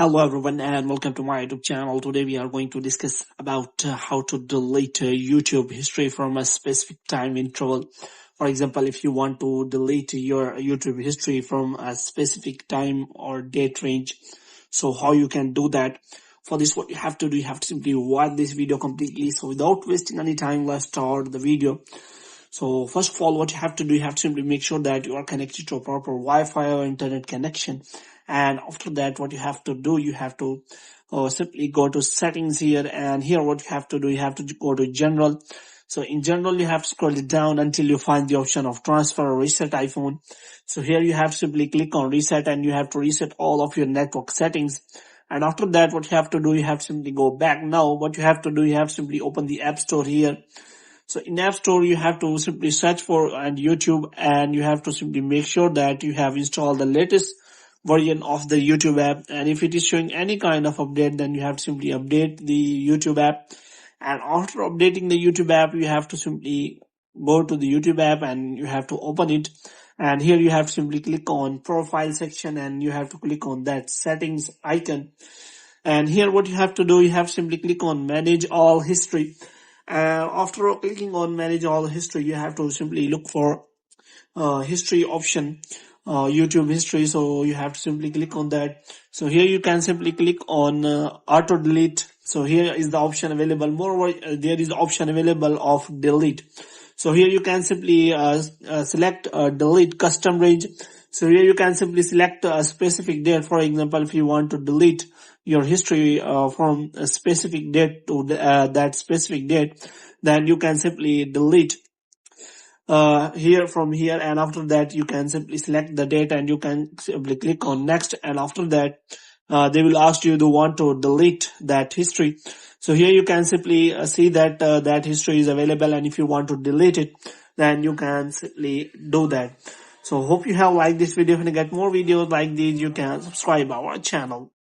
Hello everyone and welcome to my YouTube channel. Today we are going to discuss about how to delete YouTube history from a specific time interval. For example, if you want to delete your YouTube history from a specific time or date range, so how you can do that. For this, what you have to do, you have to simply watch this video completely. So without wasting any time, let's start the video. So first of all, what you have to do, you have to simply make sure that you are connected to a proper Wi-Fi or internet connection. And after that, what you have to do, you have to simply go to settings here. And here what you have to do, you have to go to general. So in general, you have to scroll it down until you find the option of transfer or reset iPhone. So here you have to simply click on reset and you have to reset all of your network settings. And after that, what you have to do, you have to simply go back. Now, what you have to do, you have to simply open the App Store here. So in App Store, you have to simply search for YouTube and you have to simply make sure that you have installed the latest version of the YouTube app. And if it is showing any kind of update, then you have to simply update the YouTube app. And after updating the YouTube app, you have to simply go to the YouTube app and you have to open it. And here you have to simply click on profile section and you have to click on that settings icon. And here what you have to do, you have to simply click on manage all history. After clicking on manage all history, you have to simply look for history option, YouTube history. So you have to simply click on that. So here you can simply click on auto delete. So here is the option available. Moreover, there is the option available of delete. So here you can simply select delete custom range. So here you can simply select a specific date. For example, if you want to delete your history from a specific date to that specific date, then you can simply delete here from here, and after that you can simply select the date and you can simply click on next, and after that they will ask you to want to delete that history. So here you can simply see that that history is available, and if you want to delete it, then you can simply do that. So hope you have liked this video. If you get more videos like these, you can subscribe our channel.